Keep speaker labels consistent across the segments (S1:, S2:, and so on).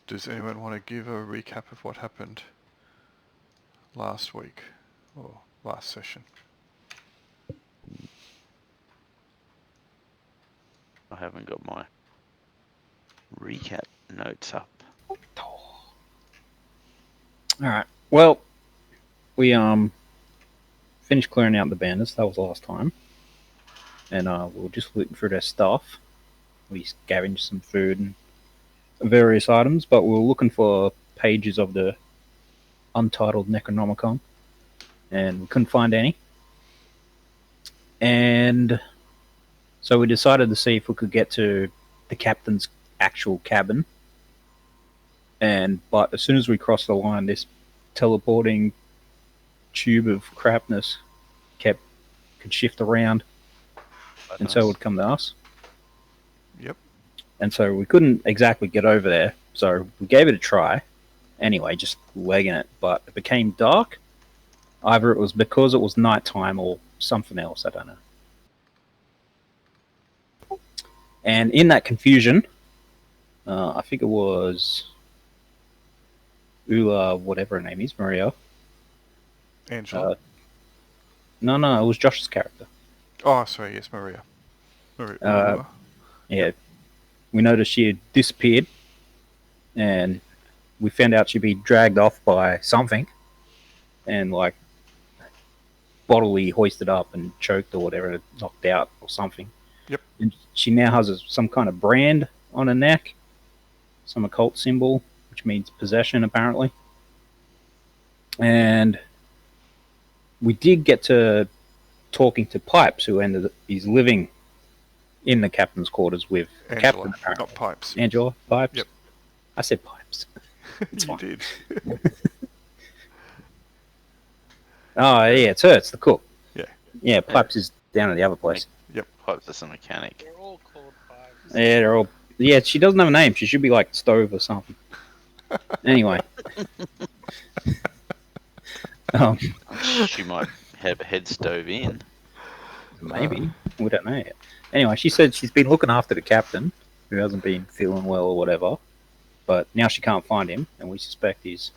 S1: Does anyone want to give a recap of what happened last week or last session?
S2: I haven't got my recap notes up.
S3: Alright, well, we finished clearing out the bandits, that was the last time. And we were just looting through their stuff. We scavenged some food and various items, but we were looking for pages of the Untitled Necronomicon, and we couldn't find any. And so we decided to see if we could get to the captain's actual cabin. But as soon as we crossed the line, this teleporting tube of crapness could shift around, and so it would come to us.
S1: Yep.
S3: And so we couldn't exactly get over there, so we gave it a try. Anyway, just legging it, but it became dark. Either it was because it was nighttime or something else, I don't know. And in that confusion, I think it was Ula, whatever her name is, Maria.
S1: Angela?
S3: No, it was Josh's character.
S1: Oh, sorry, yes, Maria. Maria.
S3: Yeah. We noticed she had disappeared, and we found out she'd been dragged off by something, and like bodily hoisted up and choked or whatever, knocked out or something.
S1: Yep.
S3: And she now has some kind of brand on her neck, some occult symbol, which means possession, apparently. And we did get to talking to Pipes, who he's living in the captain's quarters with the captain, apparently.
S1: Not Pipes.
S3: Angela, Pipes?
S1: Yep.
S3: I said Pipes.
S1: It's you did.
S3: Oh, yeah, it's her. It's the cook.
S1: Yeah.
S3: Yeah, Pipes is down at the other place.
S1: Yep.
S2: Pipes is a mechanic.
S4: They're all called Pipes.
S3: Yeah, they're all... Yeah, she doesn't have a name. She should be like Stove or something. Anyway.
S2: She might have a head stove in.
S3: Maybe. We don't know yet. Anyway, she said she's been looking after the captain, who hasn't been feeling well or whatever. But now she can't find him, and we suspect he's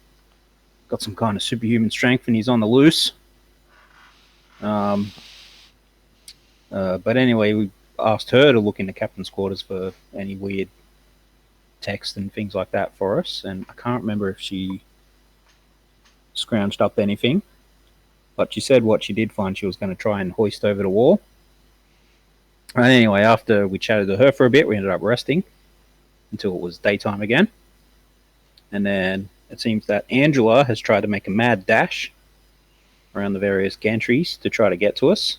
S3: got some kind of superhuman strength and he's on the loose. But anyway, we asked her to look in the captain's quarters for any weird text and things like that for us, and I can't remember if she scrounged up anything, but she said what she did find she was going to try and hoist over the wall. And anyway, after we chatted to her for a bit, we ended up resting until it was daytime again. And then it seems that Angela has tried to make a mad dash around the various gantries to try to get to us.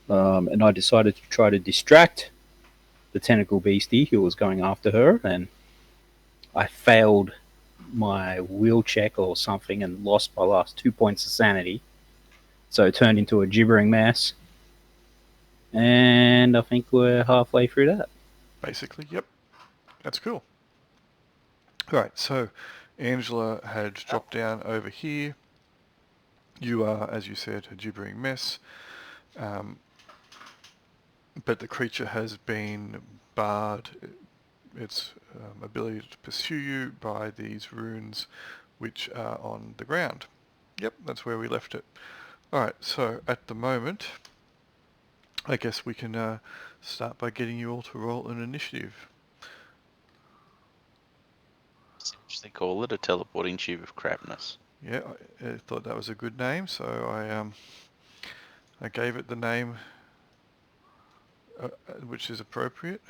S3: And I decided to try to distract the tentacle beastie who was going after her, and I failed my wheel check or something and lost my last 2 points of sanity. So it turned into a gibbering mess. And I think we're halfway through that.
S1: Basically, yep. That's cool. Right, so Angela had dropped down over here. You are, as you said, a gibbering mess. But the creature has been barred its ability to pursue you by these runes which are on the ground. Yep, that's where we left it. Alright, so at the moment, I guess we can start by getting you all to roll an initiative.
S2: They call it a teleporting tube of crapness.
S1: Yeah, I thought that was a good name, so I gave it the name which is appropriate.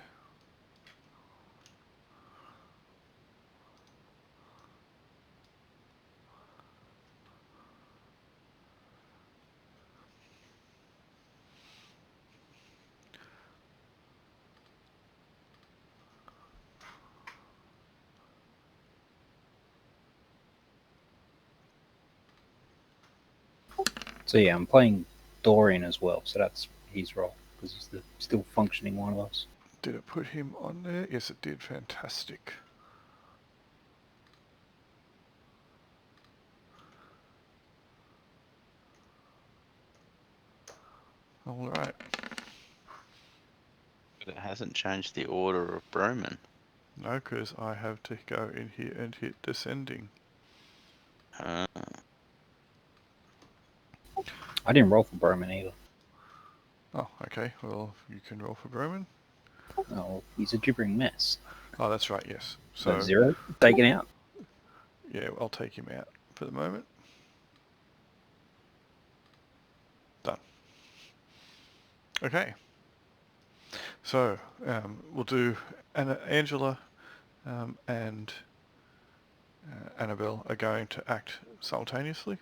S3: So yeah, I'm playing Dorian as well, so that's his role, because he's the still functioning one of us.
S1: Did it put him on there? Yes, it did. Fantastic. Alright.
S2: But it hasn't changed the order of Broman.
S1: No, because I have to go in here and hit descending.
S2: Uh,
S3: I didn't roll for Broman either.
S1: Oh, okay. Well, you can roll for Broman.
S3: Oh, he's a gibbering mess.
S1: Oh, that's right, yes.
S3: So
S1: So,
S3: 0, taken out.
S1: yeah, I'll take him out for the moment. Done. Okay. So, we'll do Angela and Annabelle are going to act simultaneously.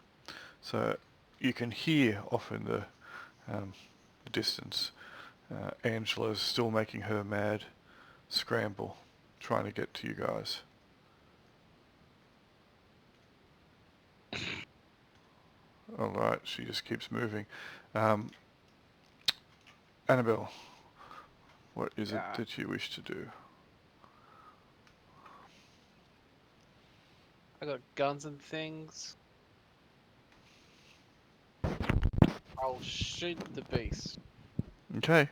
S1: So you can hear off in the distance Angela's still making her mad scramble, trying to get to you guys. Alright, she just keeps moving. Annabelle, what is it
S4: Yeah.
S1: that you wish to do?
S4: I got guns and things. I'll shoot the beast.
S1: Okay.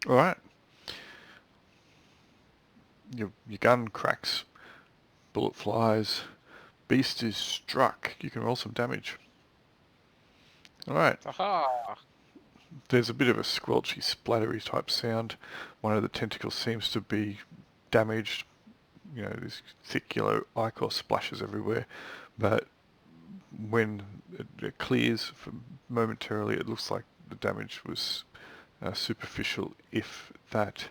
S1: Alright. Your gun cracks. Bullet flies. Beast is struck. You can roll some damage. Alright.
S4: Aha!
S1: There's a bit of a squelchy, splattery type sound. One of the tentacles seems to be damaged. You know, this thick yellow ichor splashes everywhere. But when it clears momentarily, it looks like the damage was superficial, if that.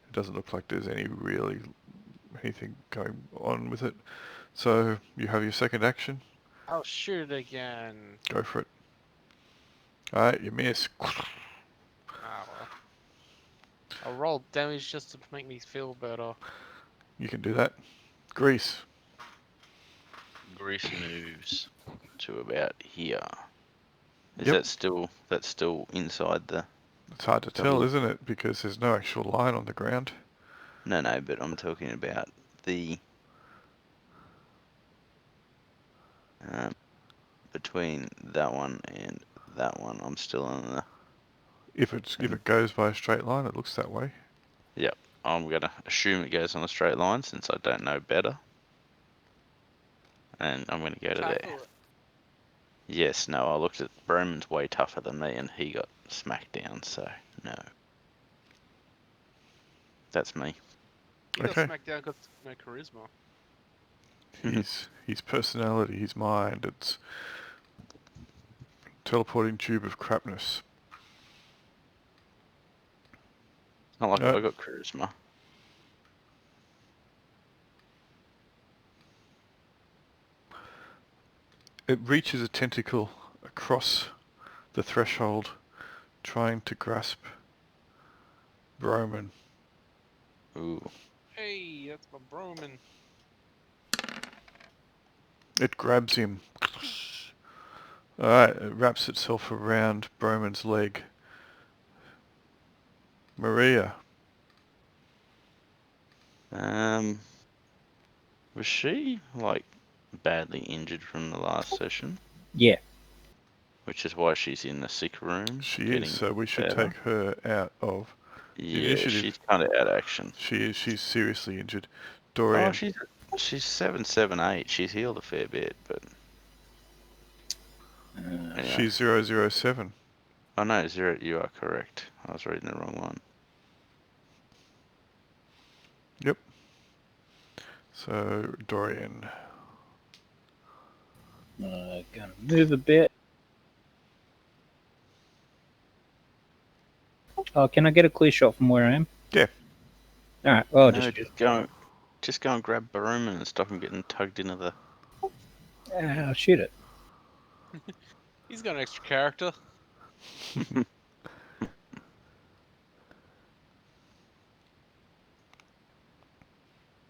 S1: It doesn't look like there's anything going on with it. So you have your second action.
S4: I'll shoot it again.
S1: Go for it. Alright, you miss.
S4: Ah well. I'll roll damage just to make me feel better.
S1: You can do that. Grease.
S2: Grease moves to about here. Is
S1: Yep.
S2: that's still inside the...
S1: It's hard to tell, isn't it? Because there's no actual line on the ground.
S2: No, but I'm talking about the between that one and that one. I'm still in the...
S1: If it goes by a straight line, it looks that way.
S2: Yep. I'm gonna assume it goes on a straight line since I don't know better. And I'm gonna go to there.
S4: Tackle it.
S2: Yes, no, I looked at Broman's way tougher than me and he got smacked down, so no. That's me.
S4: He got
S1: Okay.
S4: smacked down because no charisma.
S1: His personality, his mind, it's teleporting tube of crapness.
S2: Not like
S1: No.
S2: I got charisma.
S1: It reaches a tentacle across the threshold, trying to grasp Broman.
S2: Ooh.
S4: Hey, that's my Broman.
S1: It grabs him. Alright, it wraps itself around Broman's leg. Maria.
S2: Was she like badly injured from the last session?
S3: Yeah.
S2: Which is why she's in the sick room.
S1: She
S2: getting
S1: is, so we should
S2: better.
S1: take her out of
S2: Yeah,
S1: initiative.
S2: she's kind of out of action.
S1: She is. She's seriously injured.
S2: Oh,
S1: Dorian.
S2: she's 778. She's healed a fair bit, but anyway.
S1: She's 007.
S2: Oh no, 0. You are correct. I was reading the wrong one.
S1: Yep. So Dorian.
S3: Gonna move a bit. Oh, can I get a clear shot from where I am?
S1: Yeah.
S3: Alright, well,
S2: No, just go and grab Baruman and stop him getting tugged into the...
S3: I'll shoot it.
S4: He's got an extra character.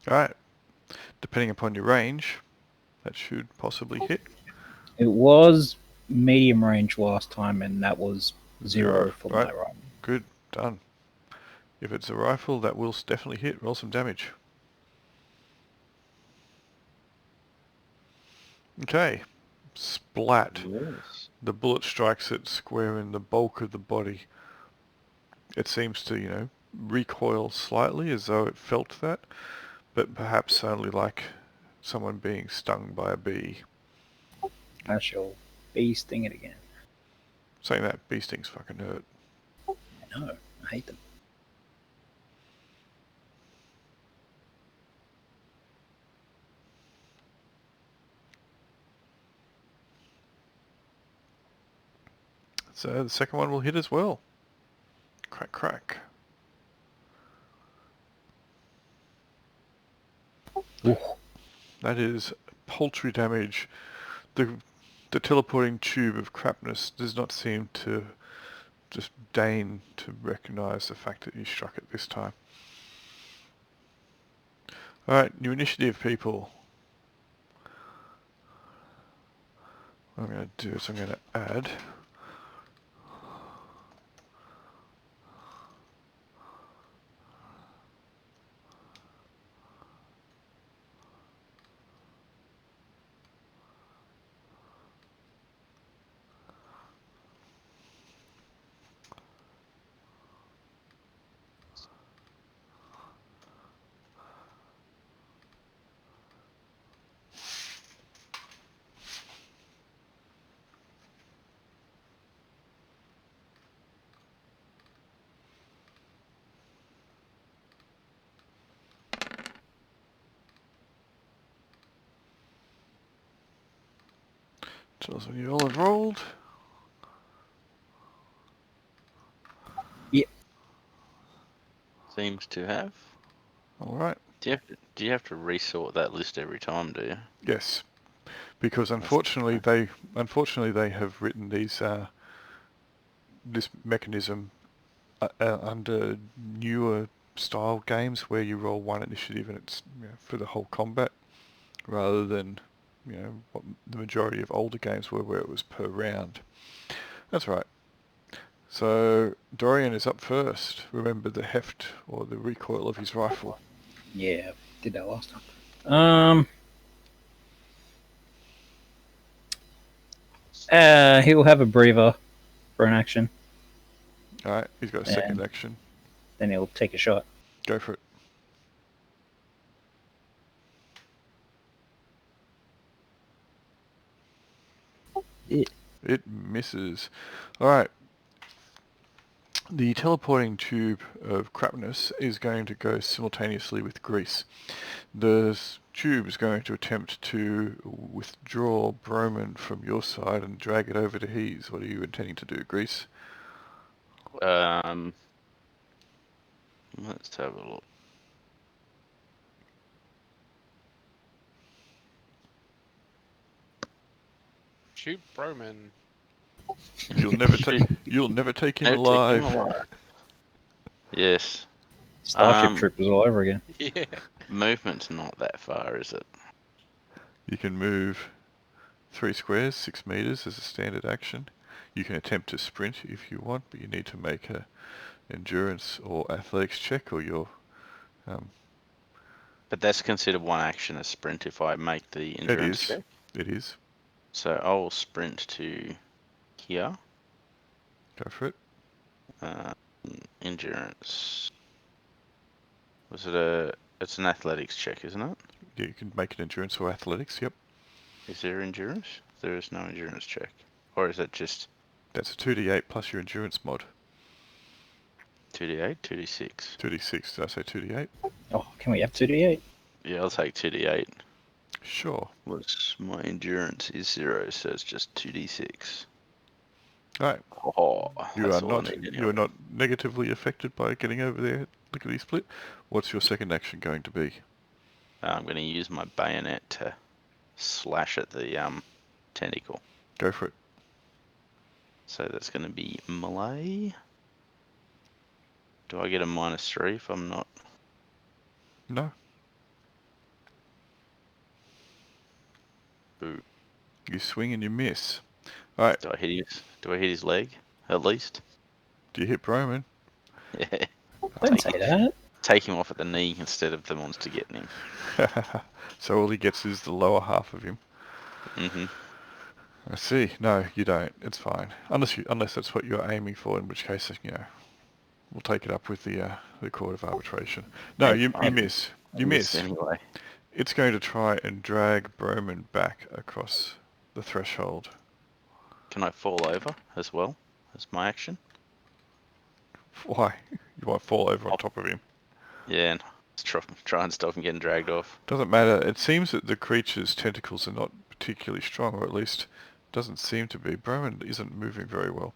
S1: Alright. Depending upon your range, that should possibly hit.
S3: It was medium range last time, and that was 0 for
S1: Right.
S3: my rifle.
S1: Good. Done. If it's a rifle, that will definitely hit. Roll some damage. Okay. Splat.
S2: Yes.
S1: The bullet strikes it square in the bulk of the body. It seems to, recoil slightly as though it felt that, but perhaps only like someone being stung by a bee.
S3: I shall be stinging again.
S1: Saying that, bee stings fucking hurt.
S3: I know, I hate them.
S1: So the second one will hit as well. Crack, crack.
S3: Ooh.
S1: That is paltry damage. The teleporting tube of crapness does not seem to just deign to recognise the fact that you struck it this time. Alright, new initiative, people. What I'm going to do is I'm going to add tell us when you all have rolled.
S2: Seems to have.
S1: Alright.
S2: Do you have to resort that list every time, do you?
S1: Yes. Because
S2: That's
S1: unfortunately they have written these this mechanism under newer style games where you roll one initiative and it's for the whole combat, rather than what the majority of older games were, where it was per round. That's right. So Dorian is up first. Remember the heft or the recoil of his rifle.
S3: Yeah, did that last time. He'll have a breather for an action,
S1: Alright, he's got a second
S3: And-
S1: action.
S3: then he'll take a shot.
S1: Go for it. It misses. Alright. The teleporting tube of crapness is going to go simultaneously with grease. The tube is going to attempt to withdraw Broman from your side and drag it over to his. What are you intending to do, Grease?
S2: Let's have a look.
S4: Shoot Broman.
S1: You'll never take him
S2: Never take him
S1: alive.
S2: alive. Yes.
S3: Starship Troopers all over again.
S4: Yeah.
S2: Movement's not that far, is it?
S1: You can move 3 squares, 6 meters as a standard action. You can attempt to sprint if you want, but you need to make a endurance or athletics check, or your
S2: But that's considered one action, a sprint, if I make the endurance check.
S1: It is.
S2: So I will sprint to here.
S1: Go for it.
S2: Endurance. It's an athletics check, isn't it?
S1: Yeah, you can make an endurance or athletics. Yep.
S2: Is there endurance? There is no endurance check. Or is it just
S1: That's a 2d8 plus your endurance mod.
S2: 2d8, 2d6?
S1: 2d6. Did I say 2d8?
S3: Oh, can we have 2d8?
S2: Yeah, I'll take 2d8.
S1: Sure.
S2: My endurance is 0, so it's just 2d6.
S1: Alright.
S2: Oh,
S1: You
S2: that's
S1: are
S2: all I
S1: not
S2: need
S1: you are
S2: anyway.
S1: not negatively affected by getting over there. Lickety split. What's your second action going to be?
S2: I'm going to use my bayonet to slash at the tentacle.
S1: Go for it.
S2: So that's going to be melee. Do I get a -3 if I'm not?
S1: No.
S2: Boo.
S1: You swing and you miss. Alright,
S2: Do I hit his leg? At least?
S1: do you hit Broman?
S2: Yeah.
S3: Don't say that.
S2: Take him off at the knee instead of the monster getting him.
S1: So all he gets is the lower half of him.
S2: Mm-hmm.
S1: I see. No, you don't. It's fine. Unless that's what you're aiming for, in which case, we'll take it up with the Court of Arbitration. No, you miss. You miss.
S2: Anyway.
S1: It's going to try and drag Broman back across the threshold.
S2: Can I fall over as well as my action?
S1: Why? You won't fall over on
S2: Oh.
S1: top of him.
S2: Yeah, and try and stop him getting dragged off.
S1: Doesn't matter. It seems that the creature's tentacles are not particularly strong, or at least doesn't seem to be. Broman isn't moving very well.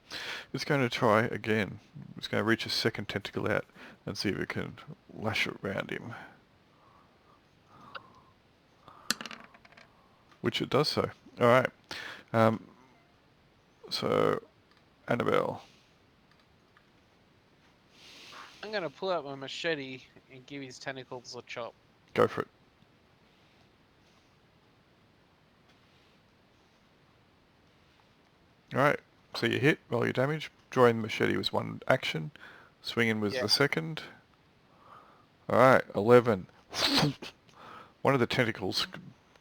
S1: It's going to try again. It's going to reach a second tentacle out and see if it can lash around him. Which it does so. Alright. So, Annabelle.
S4: I'm gonna pull out my machete and give his tentacles a chop.
S1: Go for it. Alright, so you hit, roll your damage. Drawing the machete was one action. Swinging was
S4: Yeah.
S1: the second. Alright, 11. One of the tentacles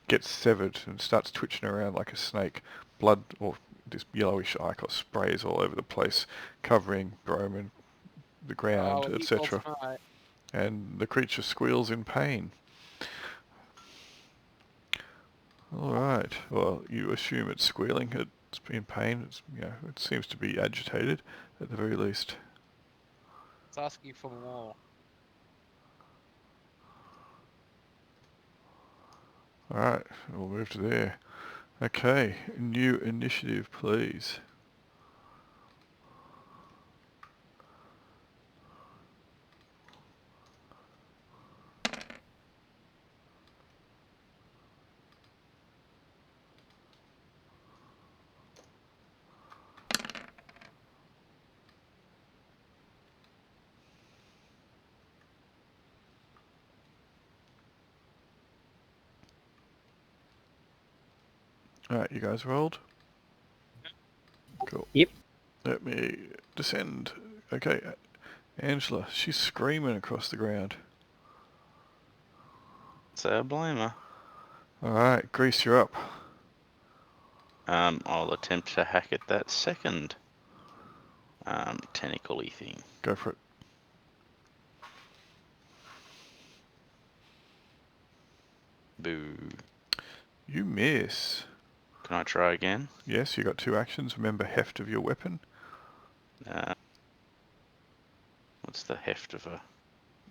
S1: gets severed and starts twitching around like a snake. Blood, or this yellowish ichor, sprays all over the place, covering Broman, the ground,
S4: Oh,
S1: etc.
S4: tonight.
S1: And the creature squeals in pain. Alright, well, you assume it's squealing, it's in pain, it seems to be agitated, at the very least.
S4: It's asking for more.
S1: Alright, we'll move to there. Okay, new initiative, please. Alright, you guys rolled? Cool.
S3: Yep.
S1: Let me descend. Okay, Angela, she's screaming across the ground.
S2: So I blame her.
S1: Alright, Grease, you're up.
S2: I'll attempt to hack at that second tentacle-y thing.
S1: Go for it.
S2: Boo.
S1: You miss.
S2: Can I try again?
S1: Yes, you got two actions. Remember heft of your weapon.
S2: What's the heft of a...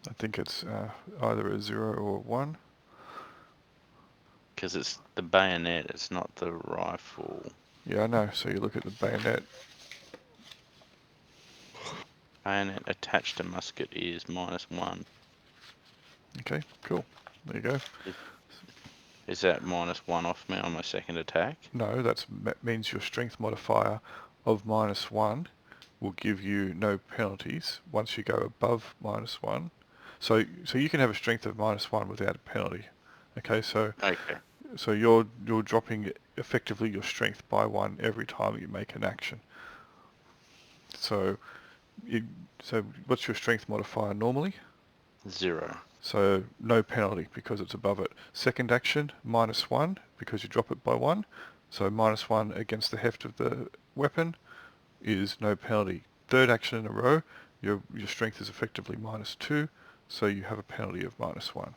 S1: I think it's either a 0 or 1.
S2: Because it's the bayonet, it's not the rifle.
S1: Yeah, I know. So you look at the bayonet.
S2: Bayonet attached to musket is -1.
S1: Okay, cool. There you go.
S2: Is that -1 off me on my second attack?
S1: No, that means your strength modifier of -1 will give you no penalties once you go above -1. So you can have a strength of -1 without a penalty. Okay, so
S2: Okay.
S1: so you're dropping effectively your strength by 1 every time you make an action. So what's your strength modifier normally?
S2: 0.
S1: So no penalty because it's above it. Second action, -1 because you drop it by 1. So -1 against the heft of the weapon is no penalty. Third action in a row, your strength is effectively -2, so you have a penalty of -1.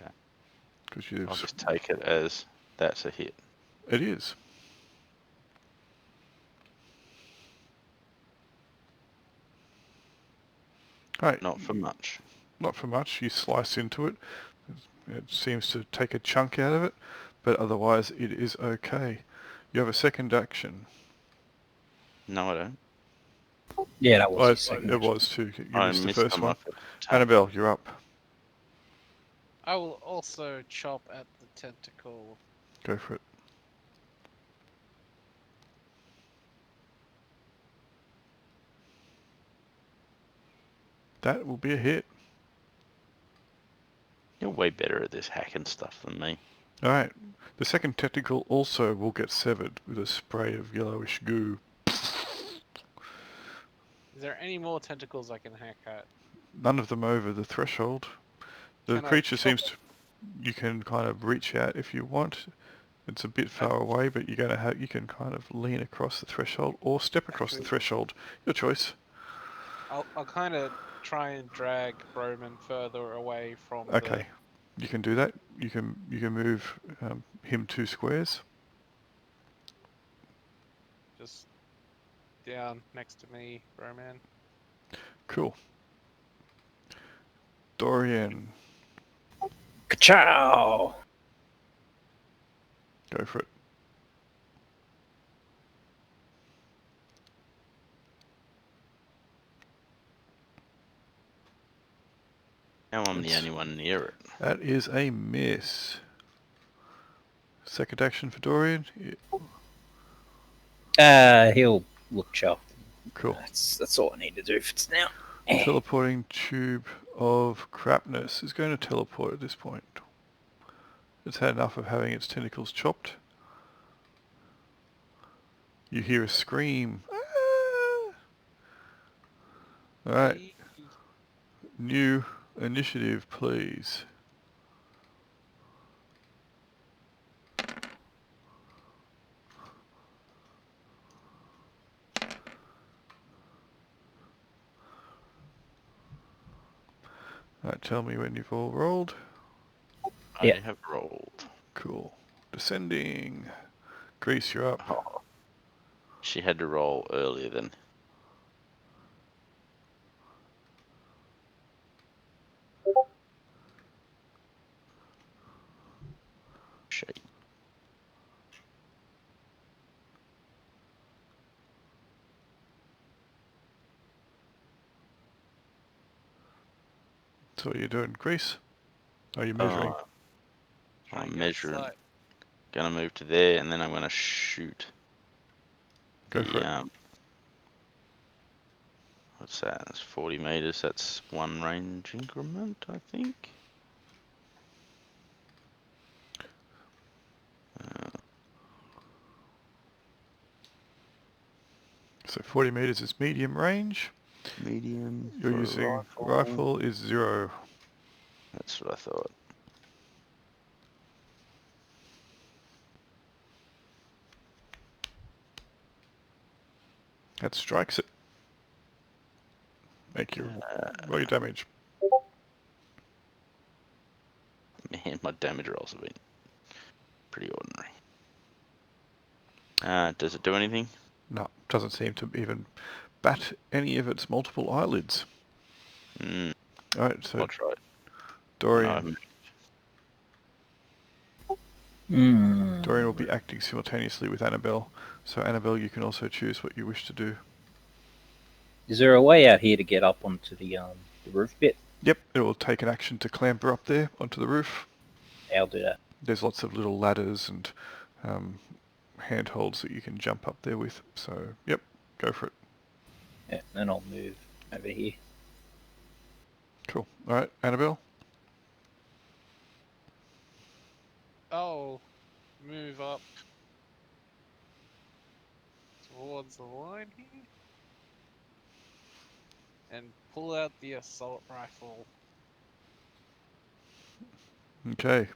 S2: Okay.
S1: Because you...
S2: I'll just take it as that's a hit.
S1: It is. Right.
S2: Not for much.
S1: Not for much. You slice into it. It seems to take a chunk out of it, but otherwise it is okay. You have a second action.
S2: No, I don't.
S3: Yeah, that was
S1: Well,
S3: his second.
S1: it was too. You
S2: I
S1: missed the
S2: missed
S1: first
S2: on
S1: one.
S2: my first attack.
S1: Annabelle, you're up.
S4: I will also chop at the tentacle.
S1: Go for it. That will be a hit.
S2: You're way better at this hacking stuff than me.
S1: Alright, the second tentacle also will get severed with a spray of yellowish goo.
S4: Is there any more tentacles I can hack at?
S1: None of them over the threshold. The
S4: Can I
S1: creature
S4: chop
S1: seems to... You can kind of reach out if you want. It's a bit far away, but you're going to have... You can kind of lean across the threshold or step across the
S4: Actually,
S1: threshold. Your choice.
S4: I'll kind of try and drag Broman further away from the.
S1: Okay, you can do that. You can move him 2 squares.
S4: Just down next to me, Broman.
S1: Cool. Dorian,
S3: Ka-chow!
S1: go for it.
S2: Now I'm the
S1: That's-
S2: only one near it.
S1: That is a miss. Second action for Dorian.
S3: He'll look chuffed.
S1: Cool.
S3: That's all I need to do for now.
S1: Teleporting tube of crapness is going to teleport at this point. It's had enough of having its tentacles chopped. You hear a scream. Ah! Alright, new initiative, please. Alright, tell me when you've all rolled.
S3: Yeah.
S2: I have rolled.
S1: Cool. Descending. Grease, you're up.
S2: Oh. She had to roll earlier than. Shit.
S1: So what are you doing, Grease? Are you measuring?
S4: Try and
S2: I'm
S4: get
S2: measuring.
S4: sight.
S2: Gonna move to there, and then I'm gonna shoot.
S1: Go for it.
S2: What's that? That's 40 meters. That's 1 range increment, I think.
S1: So 40 meters is medium range.
S2: Medium.
S1: You're
S2: for a
S1: using rifle is 0.
S2: That's what I thought.
S1: That strikes it. Make your roll your damage.
S2: Man, my damage rolls have been pretty ordinary. Does it do anything?
S1: No, doesn't seem to even bat any of its multiple eyelids.
S2: Mm,
S1: Alright, so
S2: I'll try it.
S1: Dorian.
S3: Mm.
S1: Dorian will be acting simultaneously with Annabelle. So Annabelle, you can also choose what you wish to do.
S3: Is there a way out here to get up onto the roof bit?
S1: Yep, it will take an action to clamber up there onto the roof.
S3: I'll do that.
S1: There's lots of little ladders and handholds that you can jump up there with. So, yep, go for it.
S3: Yeah, then I'll move over here.
S1: Cool. Alright, Annabelle?
S4: Oh, move up towards the line here. And pull out the assault rifle.
S1: Okay.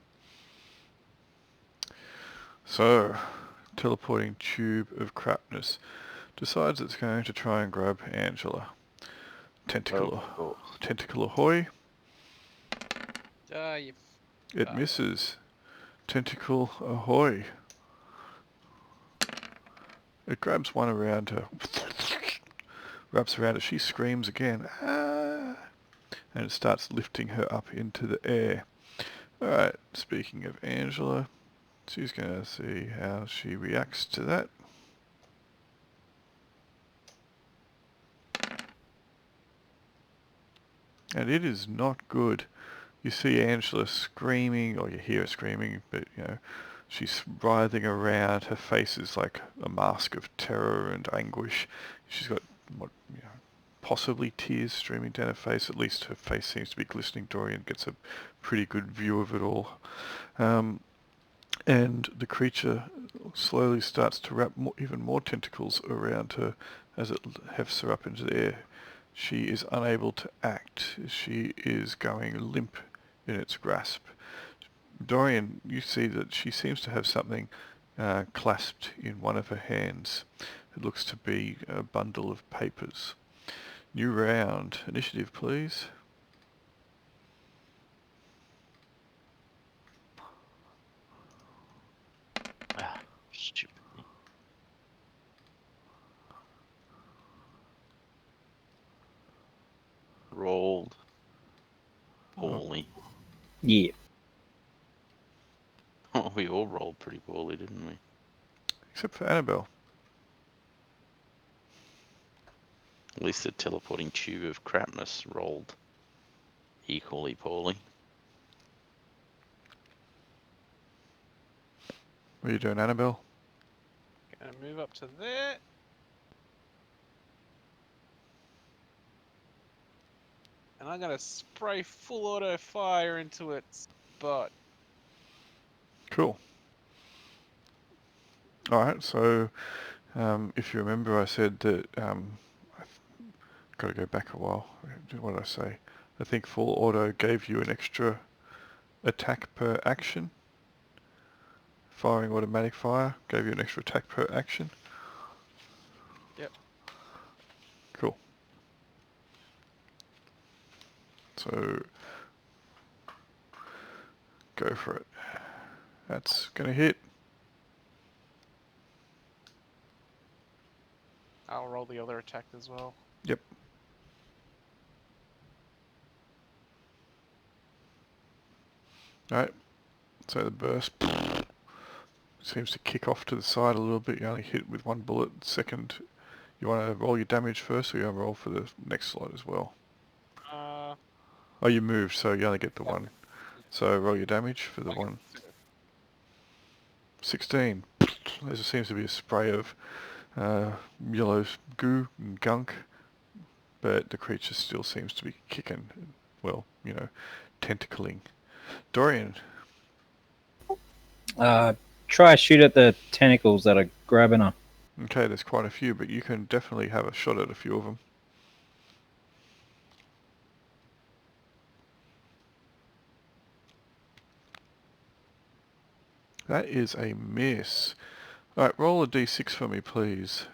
S1: So, teleporting tube of crapness decides it's going to try and grab Angela. Tentacle ahoy.
S4: You.
S1: It
S4: Oh.
S1: misses. Tentacle ahoy. It grabs one around her, wraps around her. She screams again, ah, and it starts lifting her up into the air. Alright, speaking of Angela, she's going to see how she reacts to that. And it is not good. You see Angela screaming, or you hear her screaming, but you know, she's writhing around. Her face is like a mask of terror and anguish. She's got possibly tears streaming down her face. At least her face seems to be glistening. Dorian gets a pretty good view of it all. and the creature slowly starts to wrap even more tentacles around her as it hefts her up into the air. She is unable to act. She is going limp in its grasp. Dorian, you see that she seems to have something clasped in one of her hands. It looks to be a bundle of papers. New round. Initiative, please.
S2: Ah, stupid me. Rolled poorly.
S3: Yeah.
S2: Oh, we all rolled pretty poorly, didn't we?
S1: Except for Annabelle.
S2: At least the teleporting tube of crapness rolled equally poorly.
S1: What are you doing, Annabelle?
S4: Gonna move up to there. And I'm gonna spray full auto fire into its butt.
S1: Cool. Alright, so if you remember I said that I've got to go back a while. What did I say? I think full auto gave you an extra attack per action. Firing automatic fire gave you an extra attack per action.
S4: Yep.
S1: Cool. So go for it. That's going to hit.
S4: I'll roll the other attack as well.
S1: Yep. Alright. So the burst seems to kick off to the side a little bit. You only hit with one bullet. Second, you want to roll your damage first, or you want to roll for the next slot as well? Oh, you moved, so you only get the one. So roll your damage for the one. 16. There seems to be a spray of yellow goo and gunk, but the creature still seems to be kicking, well, tentacling. Dorian.
S3: Try shoot at the tentacles that are grabbing her.
S1: Okay, there's quite a few, but you can definitely have a shot at a few of them. That is a miss. Alright, roll a d6 for me, please.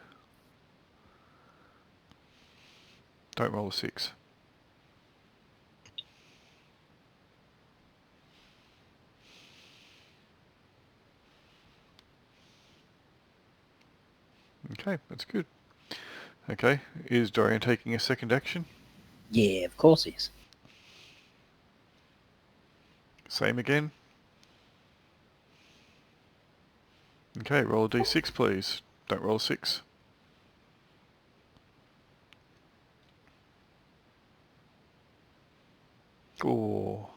S1: Don't roll a 6. Okay, that's good. Okay, is Dorian taking a second action?
S3: Yeah, of course he is.
S1: Same again. Okay, roll a d6, please. Don't roll a 6. Oh,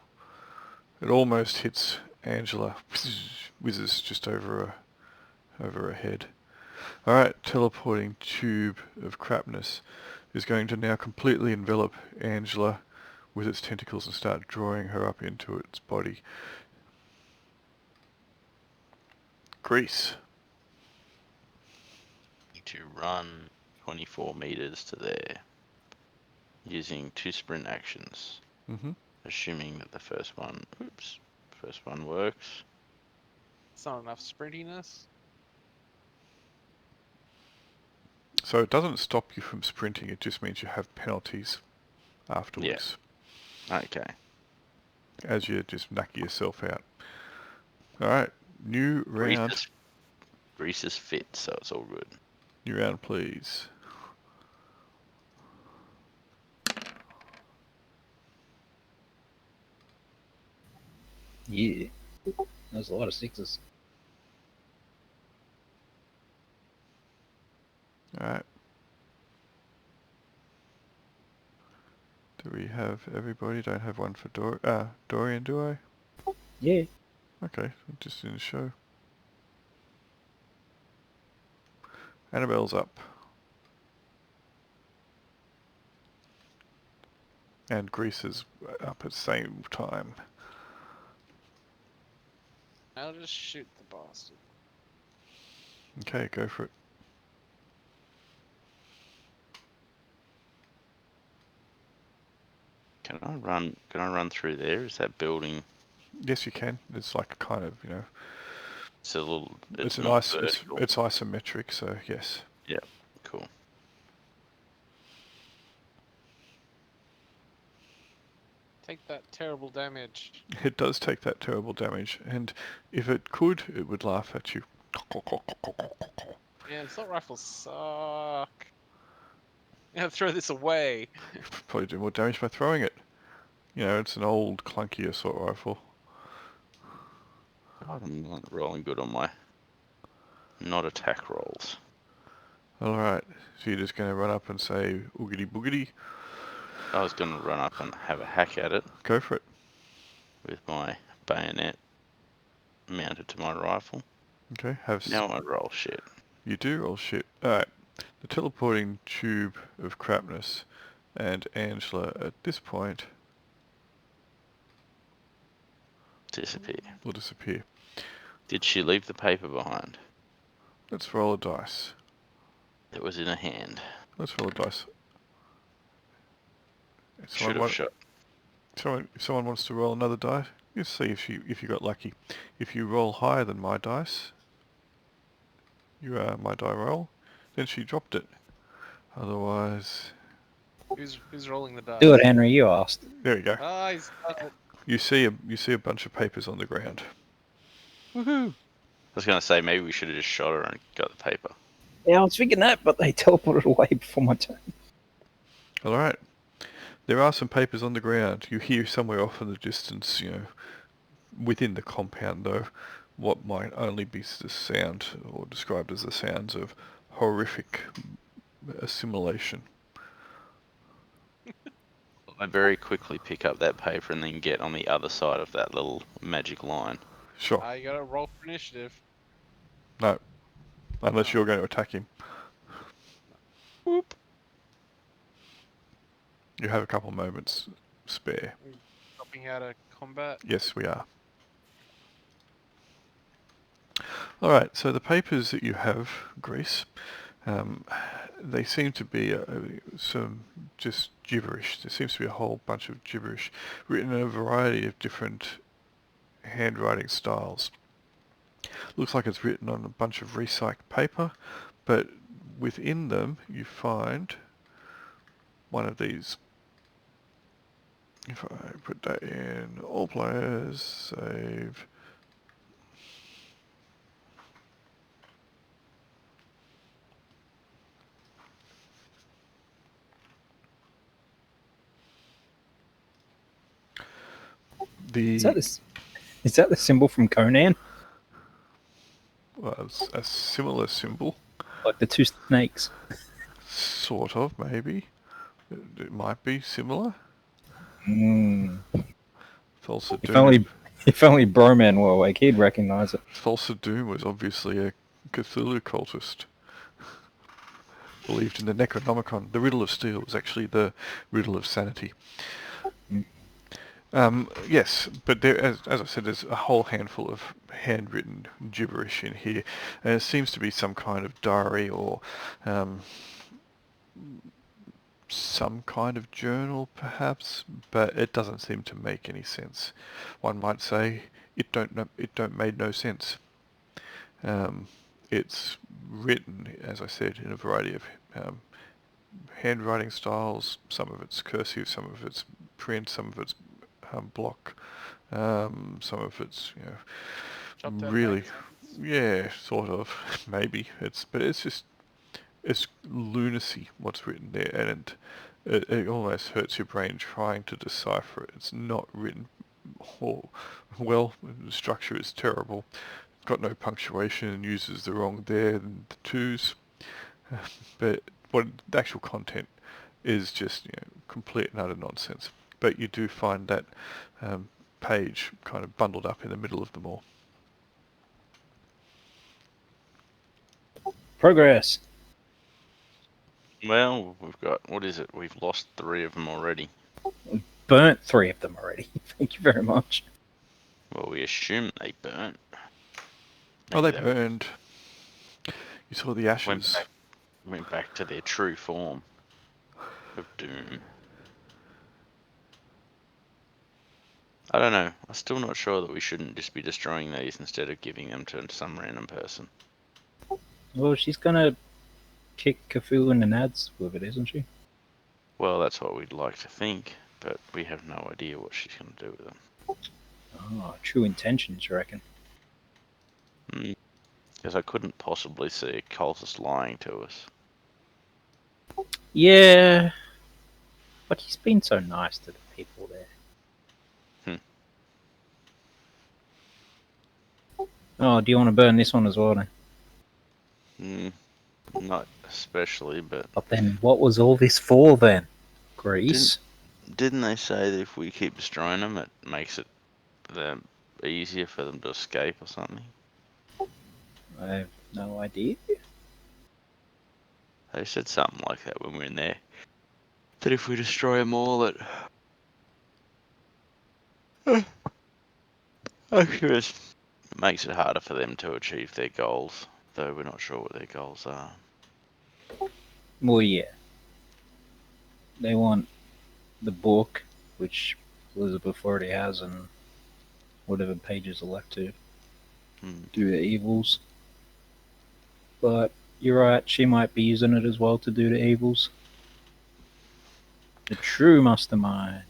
S1: it almost hits Angela. Whizzes just over her head. Alright, teleporting tube of crapness is going to now completely envelop Angela with its tentacles and start drawing her up into its body. Grease.
S2: Need to run 24 meters to there using 2 sprint actions.
S1: Mm-hmm.
S2: Assuming that the first one works.
S4: It's not enough sprintiness.
S1: So it doesn't stop you from sprinting, it just means you have penalties afterwards.
S2: Yeah. Okay.
S1: As you just knock yourself out. Alright, new round.
S2: Grease is fit, so it's all good.
S1: New round, please.
S3: Yeah. There's a lot of 6s.
S1: Alright. Do we have everybody? Don't have one for Dorian, do I?
S3: Yeah.
S1: Okay, it just didn't show. Annabelle's up. And Grease is up at the same time.
S4: I'll just shoot the bastard.
S1: Okay, go for it.
S2: Can I run? Can I run through there? Is that building?
S1: Yes, you can. It's like a kind of,
S2: It's a little.
S1: it's an
S2: not
S1: it's
S2: vertical.
S1: it's isometric, so yes.
S2: Yeah. Cool.
S4: Take that terrible damage.
S1: It does take that terrible damage, and if it could, it would laugh at you.
S4: Man, assault rifles suck. Yeah, throw this away.
S1: Probably do more damage by throwing it. It's an old, clunky assault rifle.
S2: God, I'm not rolling good on my not attack rolls.
S1: Alright, so you're just going to run up and say, oogity boogity?
S2: I was going to run up and have a hack at it
S1: Go for it.
S2: with my bayonet mounted to my rifle.
S1: Okay,
S2: Now I roll shit.
S1: You do roll shit. Alright, the teleporting tube of crapness and Angela at this point
S2: Disappear.
S1: will disappear.
S2: Did she leave the paper behind?
S1: Let's roll a dice.
S2: It was in a hand.
S1: Let's roll a dice.
S2: Should have shot.
S1: If someone wants to roll another die, you see if you got lucky. If you roll higher than my dice, my die roll, then she dropped it. Otherwise,
S4: Who's rolling the dice?
S3: Do it, Henry. You asked.
S1: there you go.
S4: Ah, he's done it.
S1: You see a bunch of papers on the ground.
S2: Woohoo! I was going to say maybe we should have just shot her and got the paper.
S3: Yeah, I was thinking that, but they teleported away before my turn.
S1: All right. There are some papers on the ground. You hear somewhere off in the distance, within the compound though, what might only be the sound, or described as the sounds of horrific assimilation.
S2: I very quickly pick up that paper and then get on the other side of that little magic line.
S1: Sure.
S4: You gotta roll for initiative.
S1: No. Unless you're going to attack him.
S2: Whoop.
S1: You have a couple moments spare.
S4: Dropping out of combat.
S1: Yes, we are. Alright, so the papers that you have, Grease, they seem to be some just gibberish. There seems to be a whole bunch of gibberish written in a variety of different handwriting styles. Looks like it's written on a bunch of recycled paper, but within them you find one of these. If I put that in all players, save.
S3: Is that the symbol from Conan?
S1: Well, it's a similar symbol.
S3: Like the two snakes?
S1: Sort of, maybe. It might be similar. Thulsa Doom.
S3: If only Broman were awake, he'd recognise it.
S1: Thulsa Doom was obviously a Cthulhu cultist. Believed in the Necronomicon. The Riddle of Steel was actually the Riddle of Sanity. Yes, but there, as I said, there's a whole handful of handwritten gibberish in here, and it seems to be some kind of diary or some kind of journal, perhaps, but it doesn't seem to make any sense. One might say it don't made no sense. It's written, as I said, in a variety of handwriting styles. Some of it's cursive, some of it's print, some of it's block, some of it's
S4: Chopped out
S1: really,
S4: magazines.
S1: yeah, sort of, maybe. It's lunacy what's written there, and it almost hurts your brain trying to decipher it. It's not written well. The structure is terrible. It's got no punctuation and uses the wrong there and the twos. But what the actual content is just complete and utter nonsense. But you do find that page kind of bundled up in the middle of them all.
S3: Progress.
S2: Well, we've got, what is it? We've lost 3 of them already.
S3: Burnt 3 of them already. Thank you very much.
S2: Well, we assume they burnt.
S1: Oh,
S2: Maybe
S1: they burned. You saw the ashes.
S2: went back to their true form of doom. I don't know. I'm still not sure that we shouldn't just be destroying these instead of giving them to some random person.
S3: Well, she's gonna kick Cthulhu in the nads with it, isn't she?
S2: Well, that's what we'd like to think, but we have no idea what she's going to do with them.
S3: Oh, true intentions, you reckon?
S2: Because I couldn't possibly see a cultist lying to us.
S3: Yeah, but he's been so nice to the people there. Oh, do you want to burn this one as well then?
S2: Not especially, but...
S3: But then what was all this for then? Grease?
S2: Didn't they say that if we keep destroying them, it makes it easier for them to escape or something?
S3: I have no idea.
S2: They said something like that when we were in there. That if we destroy them all, it... Actually, it makes it harder for them to achieve their goals, though we're not sure what their goals are.
S3: Well, yeah. They want the book, which Elizabeth already has, and whatever pages are left to do the evils. But you're right, she might be using it as well to do the evils. The true mastermind.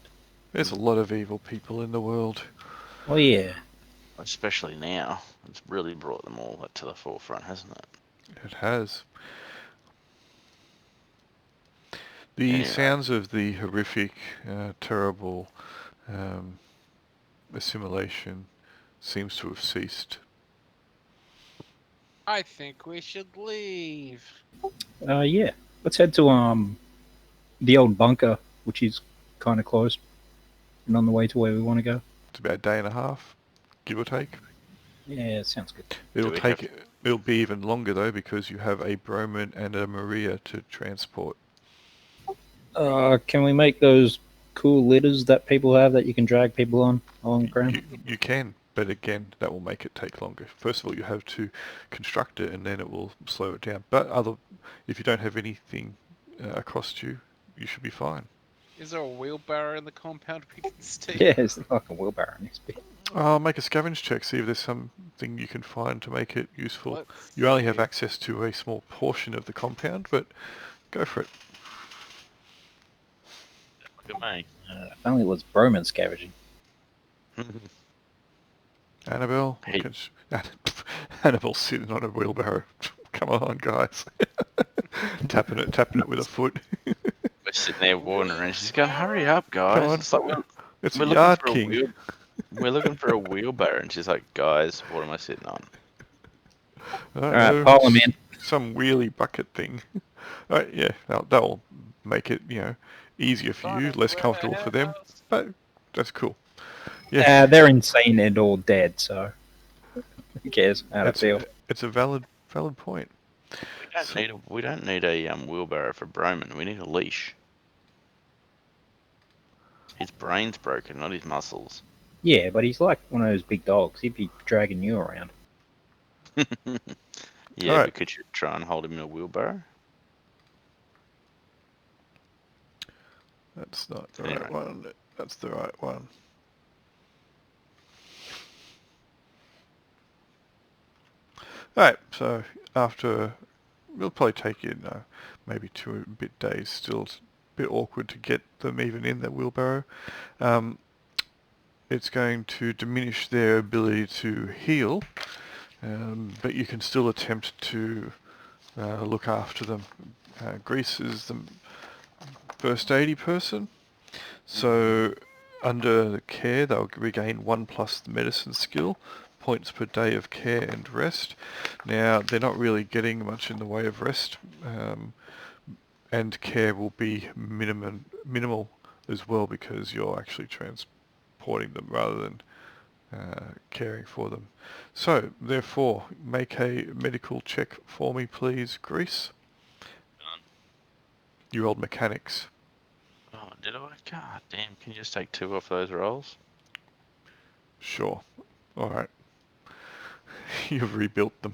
S1: There's a lot of evil people in the world.
S3: Oh yeah.
S2: Especially now. It's really brought them all to the forefront, hasn't it?
S1: It has. The
S2: Anyway.
S1: sounds of the horrific, terrible assimilation seems to have ceased.
S4: I think we should leave.
S3: Yeah. Let's head to the old bunker, which is kind of close and on the way to where we want to go.
S1: It's about a day and a half, give or take.
S3: Yeah, sounds good.
S1: It'll be even longer though because you have a Broman and a Maria to transport.
S3: Can we make those cool litters that people have that you can drag people on along the ground?
S1: You can, but again, that will make it take longer. First of all, you have to construct it, and then it will slow it down. But if you don't have anything across you, you should be fine.
S4: Is there a wheelbarrow in the compound we can steal?
S3: Yeah, it's like a wheelbarrow in this bit.
S1: I'll make a scavenge check, see if there's something you can find to make it useful.
S4: Let's
S1: You only have
S4: see.
S1: access to a small portion of the compound, but go for it.
S2: Look at me.
S3: If only it was Broman scavenging.
S1: Annabelle?
S2: Hey.
S1: Annabelle's sitting on a wheelbarrow. Come on, guys. tapping it with a foot.
S2: We're sitting there wandering. She's going, "Hurry up, guys!"
S1: Come on.
S2: It's like
S1: It's
S2: we're
S1: a
S2: looking
S1: yard
S2: for
S1: king.
S2: We're looking for a wheelbarrow, and she's like, "Guys, what am I sitting on?"
S3: Alright, pile them in.
S1: Some wheelie bucket thing. Alright, yeah, that'll make it, easier for you, less comfortable for them. But that's cool. Yeah,
S3: They're insane and all dead, so who cares how to feel?
S1: it's a valid point.
S2: We don't need a wheelbarrow for Broman. We need a leash. His brain's broken, not his muscles.
S3: Yeah, but he's like one of those big dogs. He'd be dragging you around.
S2: Yeah,
S1: Alright.
S2: but could you try and hold him in a wheelbarrow?
S1: That's not the
S2: Anyway.
S1: right one. That's the right one. Alright, so we'll probably take you, maybe 2 days. Still a bit awkward to get them even in that wheelbarrow. It's going to diminish their ability to heal, but you can still attempt to look after them. Grease is the first aidy person, so under the care they'll regain 1+ the medicine skill, points per day of care and rest. Now they're not really getting much in the way of rest, and care will be minimal as well because you're actually transporting them rather than caring for them. So therefore, make a medical check for me, please, Grease.
S2: Done.
S1: You rolled mechanics.
S2: Oh, did I? God damn! Can you just take 2 off those rolls?
S1: Sure. All right. You've rebuilt them.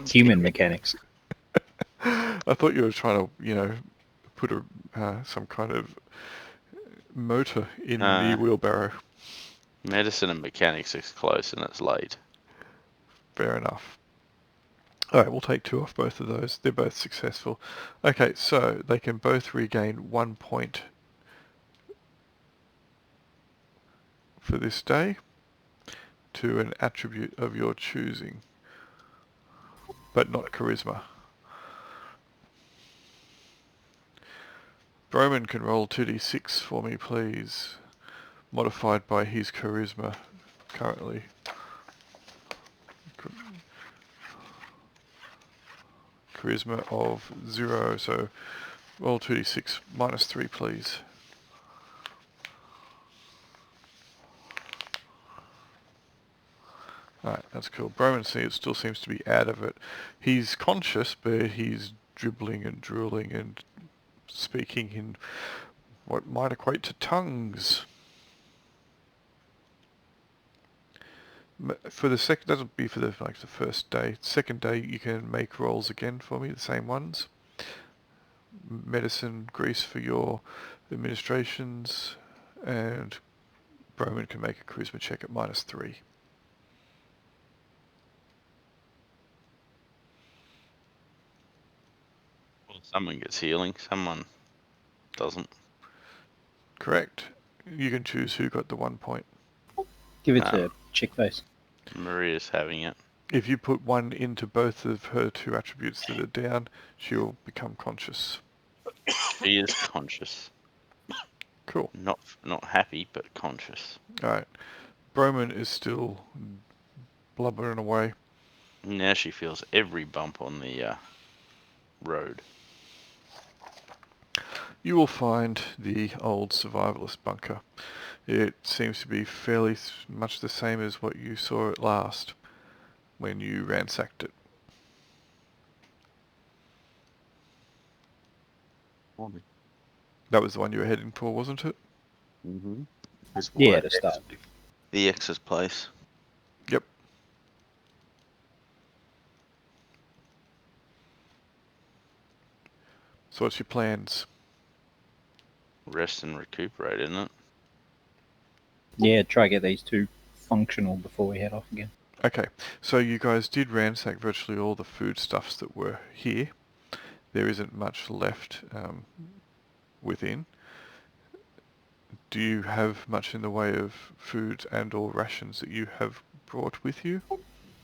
S3: Human mechanics.
S1: I thought you were trying to, put some kind of motor in the wheelbarrow.
S2: Medicine and mechanics is close and it's late.
S1: Fair enough. All right, we'll take 2 off both of those. They're both successful. Okay, so they can both regain 1 point for this day to an attribute of your choosing, but not charisma. Broman can roll 2d6 for me, please, modified by his charisma currently. Charisma of 0, so roll 2d6 minus 3, please. Alright, that's cool. Broman still seems to be out of it. He's conscious, but he's dribbling and drooling and speaking in what might equate to tongues. For the second, doesn't be for the first day. Second day, you can make rolls again for me, the same ones. Medicine, grease for your administrations, and Broman can make a charisma check at minus 3.
S2: Well, someone gets healing, someone doesn't.
S1: Correct. You can choose who got the 1 point.
S3: Give it to Chickface.
S2: Maria's having it.
S1: If you put 1 into both of her 2 attributes that are down, she'll become conscious.
S2: She is conscious.
S1: Cool.
S2: Not happy, but conscious.
S1: Alright. Broman is still blubbering away.
S2: Now she feels every bump on the road.
S1: You will find the old survivalist bunker. It seems to be fairly much the same as what you saw at last when you ransacked it. That was the one you were heading for, wasn't it?
S2: Mm-hmm.
S3: Yeah, to start.
S2: The X's place.
S1: Yep. So what's your plans?
S2: Rest and recuperate, isn't it?
S3: Yeah, try to get these 2 functional before we head off again.
S1: Okay, so you guys did ransack virtually all the foodstuffs that were here. There isn't much left within. Do you have much in the way of food and or rations that you have brought with you?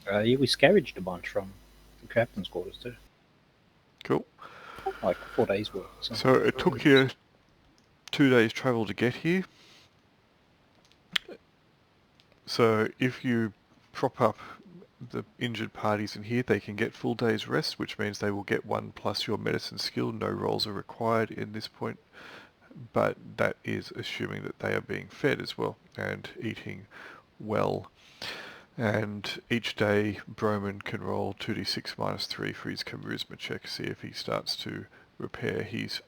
S3: Yeah, we scavenged a bunch from the captain's quarters too.
S1: Cool.
S3: Like 4 days worth.
S1: So it took you 2 days travel to get here. So if you prop up the injured parties in here, they can get full day's rest, which means they will get 1 plus your medicine skill. No rolls are required in this point, but that is assuming that they are being fed as well and eating well. And each day, Broman can roll 2d6 minus 3 for his charisma check, see if he starts to repair his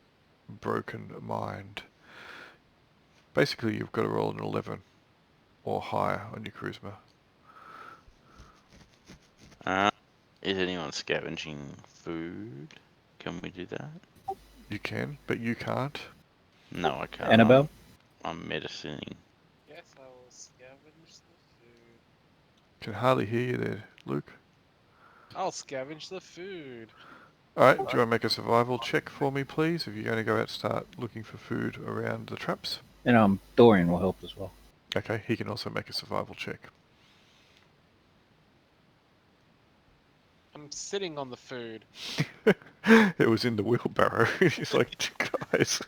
S1: broken mind. Basically, you've got to roll an 11 or higher on your charisma.
S2: Is anyone scavenging food? Can we do that?
S1: You can, but you can't.
S2: No, I can't.
S3: Annabelle?
S2: I'm medicining.
S4: Yes, I will scavenge the food.
S1: Can hardly hear you there, Luke.
S4: I'll scavenge the food.
S1: Alright, do you want to make a survival check for me, please? If you're going to go out and start looking for food around the traps.
S3: And Dorian will help as well.
S1: Okay, he can also make a survival check.
S4: I'm sitting on the food.
S1: It was in the wheelbarrow. He's like, guys.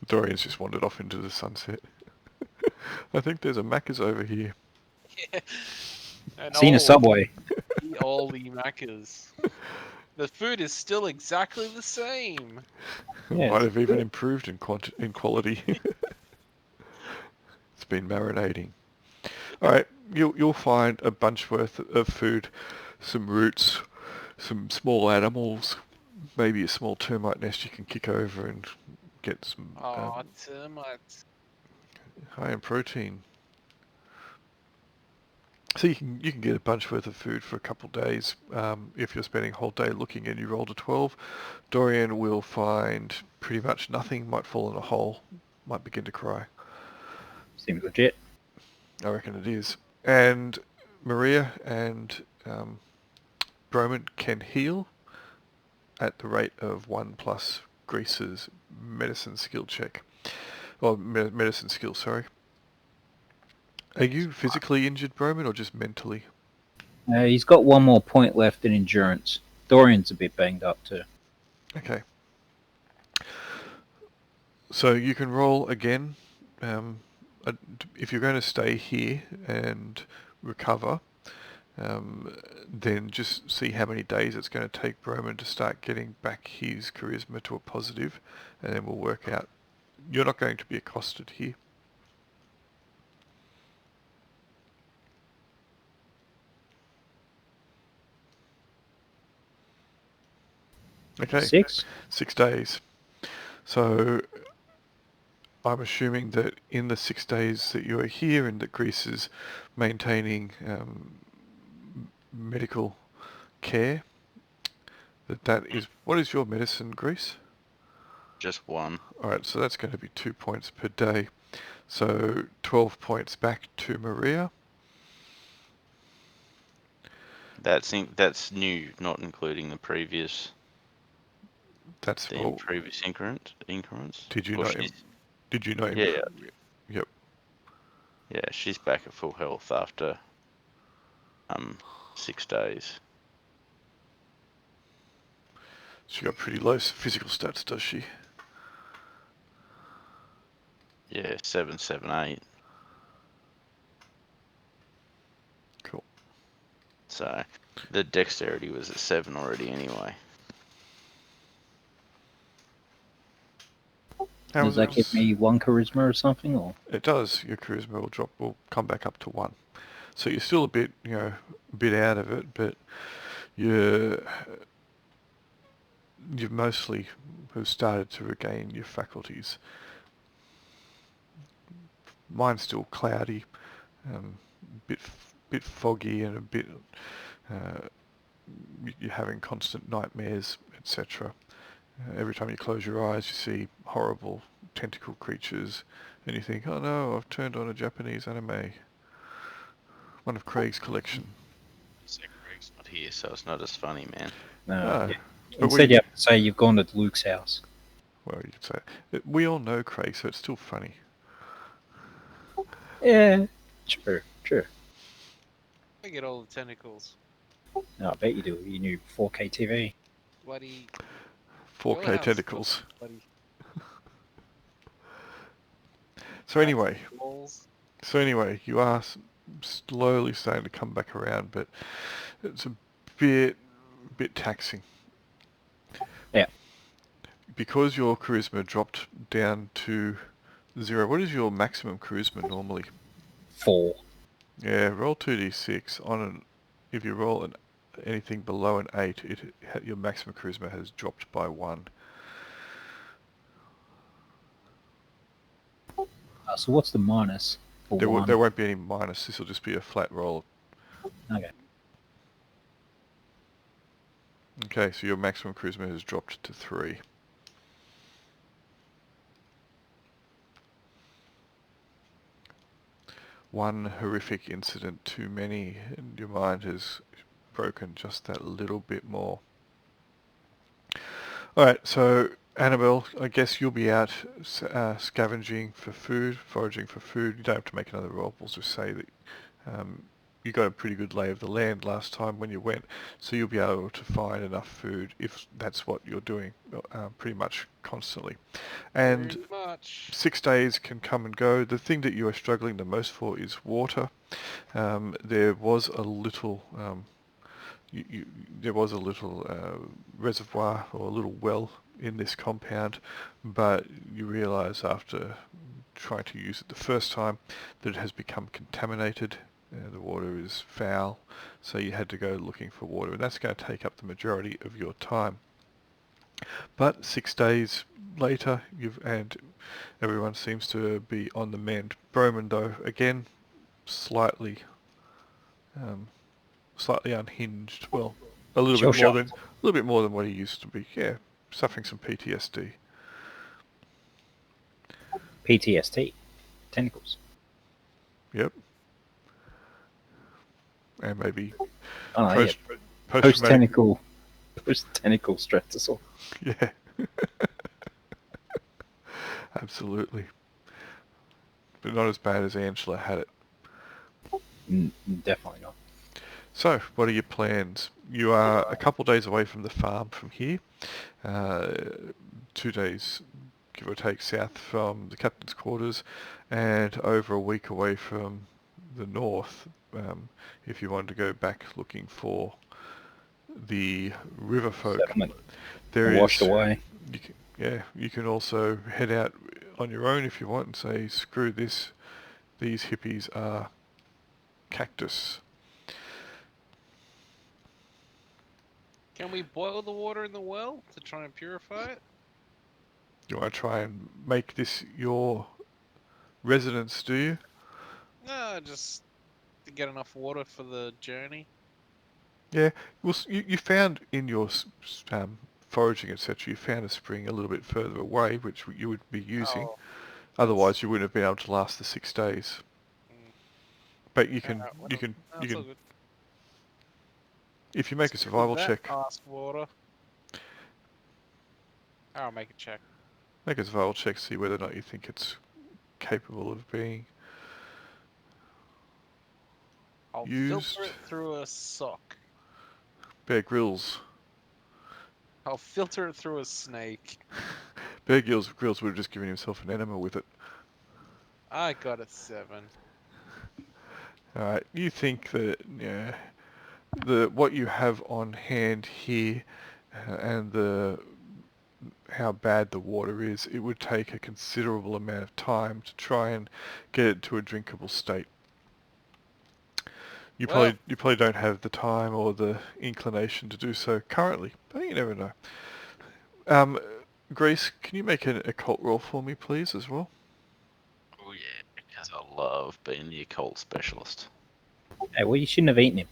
S1: Dorian's just wandered off into the sunset. I think there's a Macca's over here.
S4: And
S3: Seen a Subway.
S4: All the Maccas. The food is still exactly the same.
S3: Yeah,
S1: Might have even improved in quality. It's been marinating. Alright, you'll find a bunch worth of food, some roots, some small animals, maybe a small termite nest you can kick over and get some
S4: Aw, termites.
S1: high in protein. So you can get a bunch worth of food for a couple of days. If you're spending a whole day looking and you rolled a 12, Dorian will find pretty much nothing, might fall in a hole, might begin to cry.
S3: Seems legit.
S1: I reckon it is. And Maria and Broman can heal at the rate of 1 plus Grease's medicine skill check. Or medicine skill, sorry. Are you physically injured, Broman, or just mentally?
S3: He's got one more point left in endurance. Dorian's a bit banged up too.
S1: Okay. So you can roll again. If you're going to stay here and recover, then just see how many days it's going to take Broman to start getting back his charisma to a positive, and then we'll work out. You're not going to be accosted here. Okay.
S3: 6?
S1: 6 days. So I'm assuming that in the 6 days that you are here and that Greece is maintaining medical care, that is... What is your medicine, Greece?
S2: Just 1.
S1: Alright, so that's going to be 2 points per day. So 12 points back to Maria.
S2: That's new, not including the previous
S1: That's...
S2: previous increments.
S1: Did you
S2: Or
S1: know
S2: she's-
S1: Did you know him?
S2: Yeah.
S1: Yep.
S2: Yeah, she's back at full health after 6 days.
S1: She got pretty low physical stats, does she?
S2: Yeah, 7, 7, 8.
S1: Cool.
S2: So the dexterity was at 7 already anyway.
S3: Does that give me 1 charisma or something? Or
S1: It does. Your charisma will come back up to 1. So you're still a bit out of it, but you've mostly have started to regain your faculties. Mine's still cloudy, bit foggy, and a bit you're having constant nightmares, etc. Every time you close your eyes, you see horrible tentacle creatures, and you think, "Oh no, I've turned on a Japanese anime." One of Craig's collection.
S2: So Greg's not here, so it's not as funny, man.
S1: Ah,
S3: yeah.
S1: but
S3: Instead, you have to say you've gone to Luke's house.
S1: Well, you could say it. We all know Craig, so it's still funny.
S3: Yeah, true.
S4: I get all the tentacles.
S3: No, I bet you do. You knew 4K TV.
S4: Bloody.
S1: 4K
S4: your house,
S1: tentacles.
S4: Bloody
S1: So anyway,
S4: walls.
S1: you are slowly starting to come back around, but it's a bit taxing.
S3: Yeah.
S1: Because your charisma dropped down to 0. What is your maximum charisma normally?
S3: 4.
S1: Yeah, roll 2d6 if you roll anything below an 8, your maximum charisma has dropped by 1.
S3: So what's the minus for
S1: There
S3: 1?
S1: won't be any minus. This will just be a flat roll.
S3: Okay.
S1: Okay, so your maximum charisma has dropped to 3. One horrific incident too many, and your mind has broken just that little bit more. Alright, so Annabelle, I guess you'll be out scavenging for food, foraging for food. You don't have to make another roll. We'll just say that you got a pretty good lay of the land last time when you went, so you'll be able to find enough food if that's what you're doing pretty much constantly. And
S4: Pretty much.
S1: 6 days can come and go. The thing that you are struggling the most for is water. There was a little reservoir or a little well in this compound, but you realise after trying to use it the first time that it has become contaminated. The water is foul, so you had to go looking for water, and that's going to take up the majority of your time. But 6 days later, and everyone seems to be on the mend. Broman, though, again, slightly slightly unhinged. Well, a little
S3: Shell
S1: bit more
S3: shocked.
S1: than a little bit more than what he used to be. Yeah, suffering some PTSD.
S3: PTSD. Tentacles.
S1: Yep, and maybe
S3: Oh, yeah.
S1: post-traumatic.
S3: Post-tentacle stress disorder.
S1: Yeah, absolutely. But not as bad as Angela had it.
S3: Definitely not.
S1: So, what are your plans? You are a couple days away from the farm from here. 2 days, give or take, south from the captain's quarters, and over a week away from the north, if you wanted to go back looking for the river folk.
S3: Settlement.
S1: There
S3: Washed
S1: is,
S3: away.
S1: you can also head out on your own if you want and say, screw this, these hippies are cactus.
S4: Can we boil the water in the well to try and purify it?
S1: You want to try and make this your residence, do you?
S4: No, just to get enough water for the journey.
S1: Yeah, well, you found in your foraging, etc., you found a spring a little bit further away, which you would be using.
S4: Oh,
S1: Otherwise, you wouldn't have been able to last the 6 days.
S4: Mm.
S1: But
S4: Whatever. That's all good.
S1: if you make a
S4: Screw
S1: survival
S4: that
S1: check,
S4: past water. I'll make a check.
S1: make a survival check, see whether or not you think it's capable of being
S4: I'll
S1: used.
S4: filter it through a sock.
S1: Bear Grylls.
S4: I'll filter it through a snake.
S1: Bear Grylls would have just given himself an enema with it.
S4: I got a 7.
S1: Alright, you think that, yeah, what you have on hand here and how bad the water is, it would take a considerable amount of time to try and get it to a drinkable state. You probably don't have the time or the inclination to do so currently, but you never know. Grace, can you make an occult roll for me, please, as well?
S2: Oh yeah, because I love being the occult specialist.
S3: Hey, well, you shouldn't have eaten him.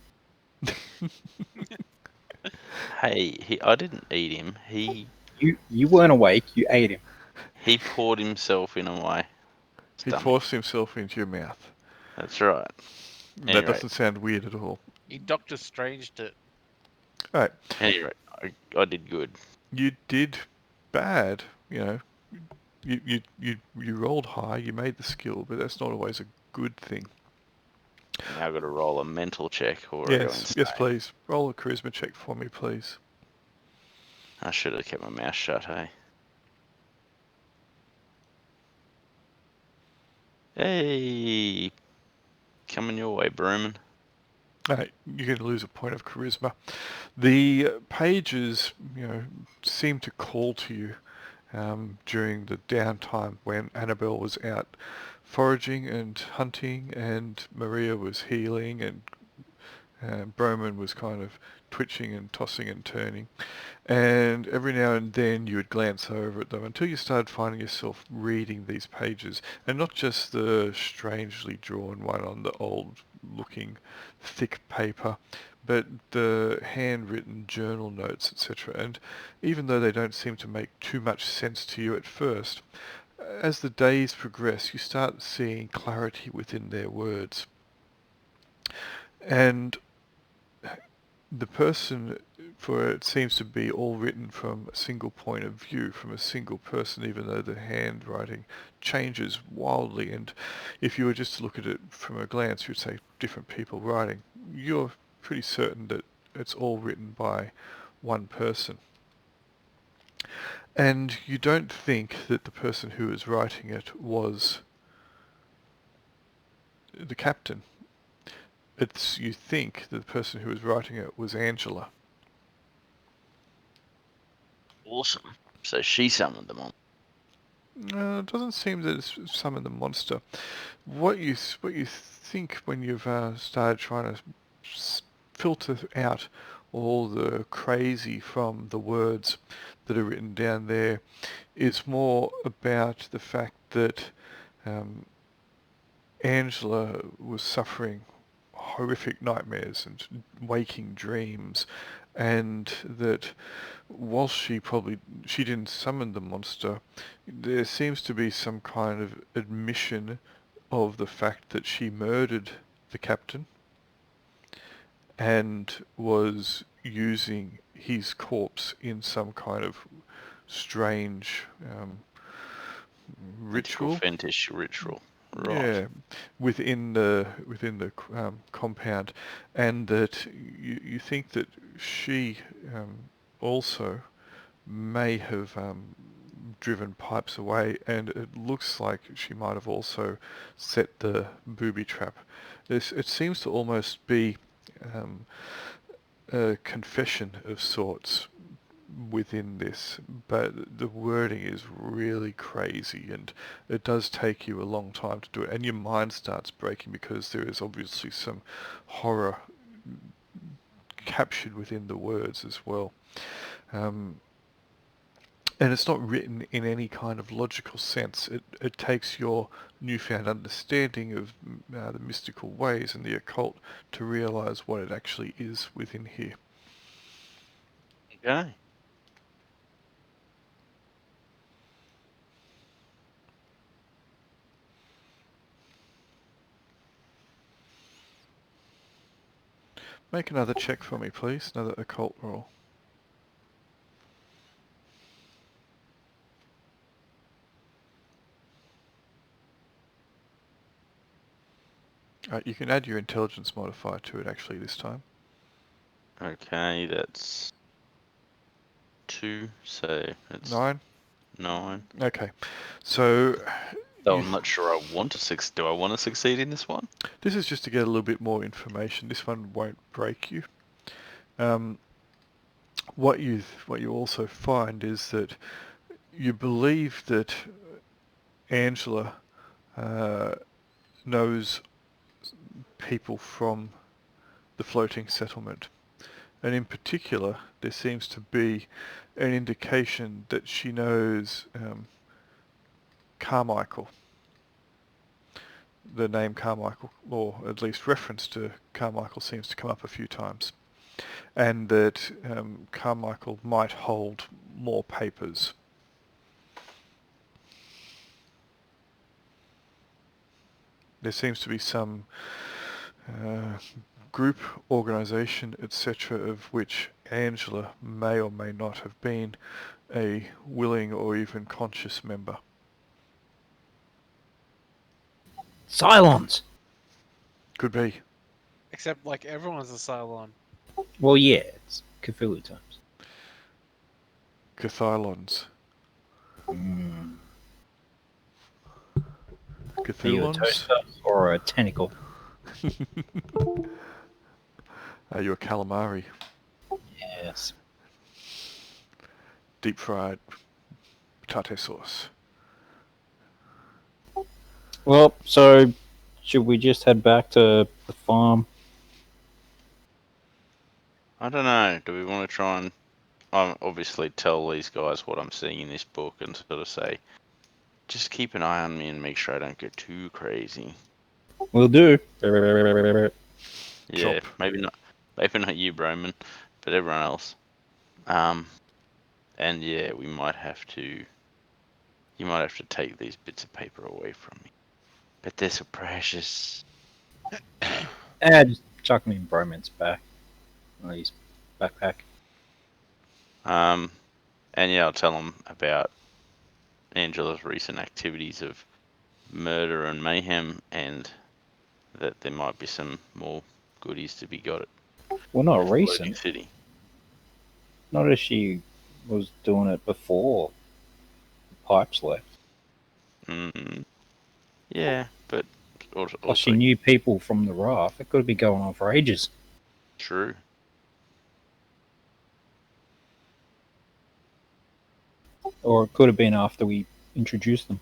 S2: Hey, I didn't eat him.
S3: You weren't awake. You ate him.
S2: He poured himself in my
S1: He
S2: stomach.
S1: forced himself into your mouth.
S2: That's right.
S1: That
S2: Anyway.
S1: doesn't sound weird at all.
S4: He Doctor Stranged it.
S1: Alright,
S2: Anyway, I did good.
S1: you did bad, you know. You rolled high, you made the skill, but that's not always a good thing.
S2: Now I've got to roll a mental check or I go insane.
S1: Yes, please. Roll a charisma check for me, please.
S2: I should have kept my mouth shut, hey? Hey! Coming your way, Broman.
S1: Alright, you're going to lose a point of charisma. The pages, seem to call to you during the downtime when Annabelle was out foraging and hunting and Maria was healing and Broman was kind of twitching and tossing and turning. And every now and then you would glance over at them until you started finding yourself reading these pages, and not just the strangely drawn one on the old-looking thick paper, but the handwritten journal notes, etc. And even though they don't seem to make too much sense to you at first, as the days progress, you start seeing clarity within their words. And the person, for it seems to be all written from a single point of view, from a single person, even though the handwriting changes wildly. And if you were just to look at it from a glance, you'd say different people writing. You're pretty certain that it's all written by one person. And you don't think that the person who was writing it was the captain. You think that the person who was writing it was Angela.
S2: Awesome. So she summoned them on.
S1: No, it doesn't seem that it's summoned the monster. What you think when you've started trying to filter out all the crazy from the words that are written down there is more about the fact that Angela was suffering horrific nightmares and waking dreams, and that whilst she didn't summon the monster, there seems to be some kind of admission of the fact that she murdered the captain and was using his corpse in some kind of strange
S2: Mythical
S1: ritual.
S2: Fetish ritual. Right.
S1: Yeah, within the compound, and that you think that she also may have driven pipes away, and it looks like she might have also set the booby trap. It seems to almost be um, a confession of sorts within this, but the wording is really crazy, and it does take you a long time to do it, and your mind starts breaking because there is obviously some horror captured within the words as well. And it's not written in any kind of logical sense. It takes your newfound understanding of the mystical ways and the occult to realize what it actually is within here.
S2: Okay.
S1: Make another check for me, please. Another occult roll. You can add your intelligence modifier to it actually this time.
S2: Okay, that's 2, so it's
S1: 9?
S2: 9.
S1: Okay. So
S2: So
S1: you,
S2: I'm not sure I want to succeed. Do I want to succeed in this one?
S1: this is just to get a little bit more information. This one won't break you. What you also find is that you believe that Angela knows people from the floating settlement. And in particular, there seems to be an indication that she knows Carmichael. The name Carmichael, or at least reference to Carmichael, seems to come up a few times. And that Carmichael might hold more papers. There seems to be some group, organisation, etc., of which Angela may or may not have been a willing or even conscious member.
S3: Cylons!
S1: Could be.
S4: Except, like, everyone's a Cylon.
S3: Well, yeah, it's Cthulhu times.
S1: Cthulhons.
S3: Mm. Are you a
S1: Cthulhons?
S3: toaster or a tentacle?
S1: Are you a calamari?
S3: Yes.
S1: Deep fried potato sauce.
S3: Well, so should we just head back to the farm?
S2: I don't know. Do we want to try and obviously tell these guys what I'm seeing in this book and sort of say, just keep an eye on me and make sure I don't go too crazy?
S3: We'll do.
S2: Yeah,
S1: Chop.
S2: maybe not you, Broman, but everyone else. And yeah, you might have to take these bits of paper away from me. But they're so precious.
S3: Just chuck me in Broman's back. Or his backpack.
S2: And yeah, I'll tell them about Angela's recent activities of murder and mayhem, and that there might be some more goodies to be got at
S3: Well, not
S2: the floating
S3: recent.
S2: city.
S3: Not as she was doing it before the pipes left.
S2: Yeah, but also
S3: Plus, she knew people from the raft. It could be going on for ages.
S2: true.
S3: Or it could have been after we introduced them.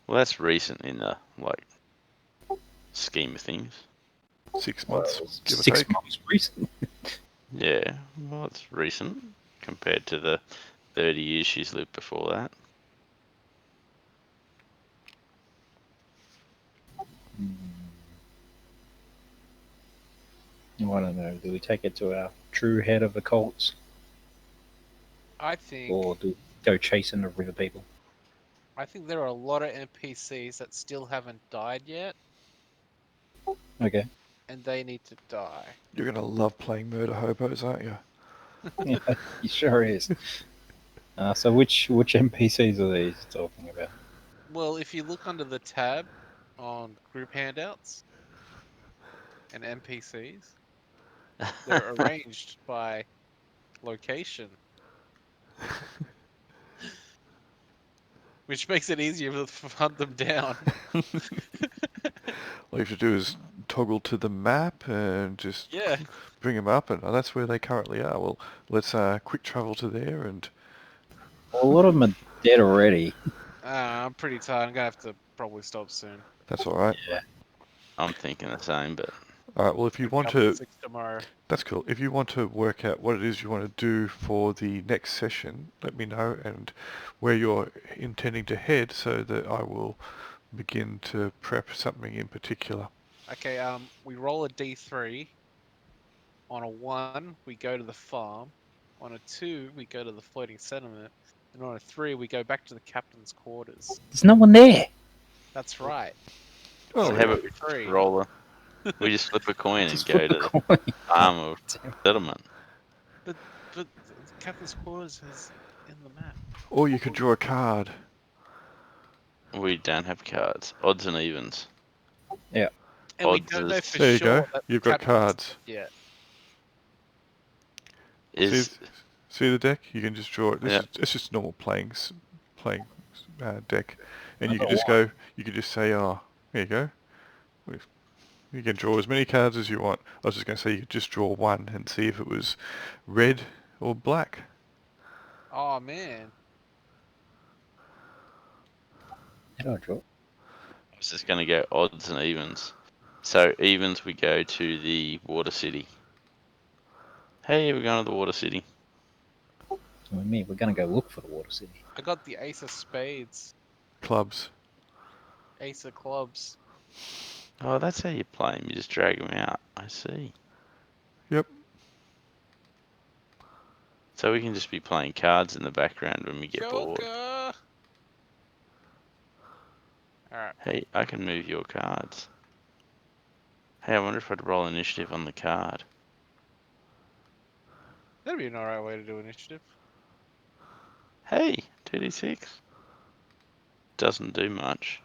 S2: Well, that's recent in the scheme of things.
S1: 6 months, give or
S3: 6
S1: take.
S3: months recent.
S2: Yeah, well, it's recent compared to the 30 years she's lived before that.
S3: I don't know. Do we take it to our true head of the cults,
S4: I think
S3: or do we go chasing the river people?
S4: there are a lot of NPCs that still haven't died yet,
S3: Okay.
S4: and they need to die.
S1: You're going to love playing murder hobos, aren't you?
S3: Yeah, he sure is. So which NPCs are these talking about?
S4: Well, if you look under the tab on group handouts and NPCs, they're arranged by location, which makes it easier to hunt them down.
S1: All you have to do is toggle to the map and just
S4: Yeah.
S1: bring them up, and that's where they currently are. Well, let's quick travel to there, and
S3: Well, a lot of them are dead already.
S4: I'm pretty tired. I'm gonna have to probably stop soon.
S1: that's all right.
S3: Yeah.
S2: I'm thinking the same, but
S1: All right. Well, if you
S4: Wake
S1: want
S4: up at
S1: to,
S4: 6 tomorrow.
S1: that's cool. If you want to work out what it is you want to do for the next session, let me know and where you're intending to head, so that I will begin to prep something in particular.
S4: Okay, we roll a d3. On a 1, we go to the farm. On a 2, we go to the floating settlement. And on a 3, we go back to the captain's quarters.
S3: There's no one there.
S4: That's right.
S1: Oh,
S2: so
S4: So
S2: how
S1: yeah.
S2: about we just
S4: 3.
S2: roll we just flip a coin and
S3: Just
S2: go
S3: flip
S2: to
S3: a
S2: the
S3: coin.
S2: farm of settlement.
S4: But the captain's quarters is in the map.
S1: Or you could draw a card.
S2: We don't have cards. Odds and evens.
S3: Yeah.
S4: And we
S2: Odds
S4: don't know for
S1: There you
S4: sure
S1: go.
S4: that the
S1: You've got
S4: captain's
S1: cards.
S4: yet.
S1: See,
S2: is
S1: see the deck? You can just draw it.
S2: yeah.
S1: It's just normal playing deck, and
S3: I
S1: you can
S3: got
S1: just
S3: one.
S1: go. You can just say, "Oh, here you go." You can draw as many cards as you want. I was just going to say you could just draw one and see if it was red or black.
S4: Oh man.
S3: How do I draw?
S2: I was just gonna go odds and evens. So evens, we go to the water city. Hey, we're going to the water city.
S3: With me, we're gonna go look for the water city.
S4: I got the ace of spades.
S1: Clubs.
S4: Ace of clubs.
S2: Oh, that's how you play them. You just drag them out. I see.
S1: Yep.
S2: So we can just be playing cards in the background when we get bored.
S4: Joker! Alright.
S2: Hey, I can move your cards. Hey, I wonder if I'd roll initiative on the card.
S4: That'd be an alright way to do initiative.
S2: Hey, 2d6. Doesn't do much.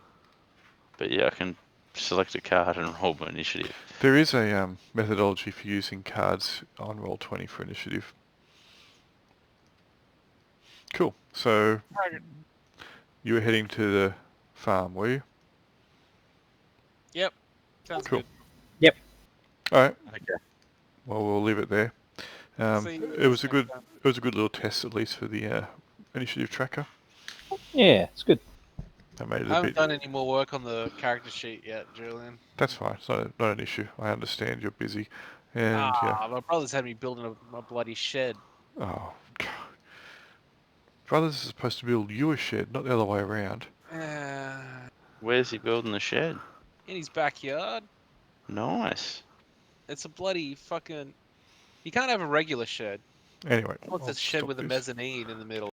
S2: But yeah, I can select a card and roll my initiative.
S1: There is a methodology for using cards on Roll20 for initiative. Cool. So
S4: Target.
S1: you were heading to the farm, were you?
S4: Yep. Sounds
S1: Cool.
S4: good.
S1: All right.
S2: Okay.
S1: Well, we'll leave it there.
S4: See you
S1: It was a
S4: next
S1: good,
S4: time.
S1: it was a good little test, at least for the initiative tracker.
S3: Yeah, it's good.
S1: I made it
S4: I
S1: a
S4: haven't
S1: bit.
S4: done any more work on the character sheet yet, Julian.
S1: That's fine. It's not an issue. I understand you're busy, and yeah.
S4: My brother's had me building a bloody shed.
S1: Oh, God. Brothers is supposed to build you a shed, not the other way around.
S2: Where's he building the shed?
S4: In his backyard.
S2: Nice.
S4: It's a bloody fucking... You can't have a regular shed.
S1: Anyway,
S4: He wants
S1: I'll
S4: a shed
S1: stop
S4: with a
S1: this.
S4: mezzanine in the middle.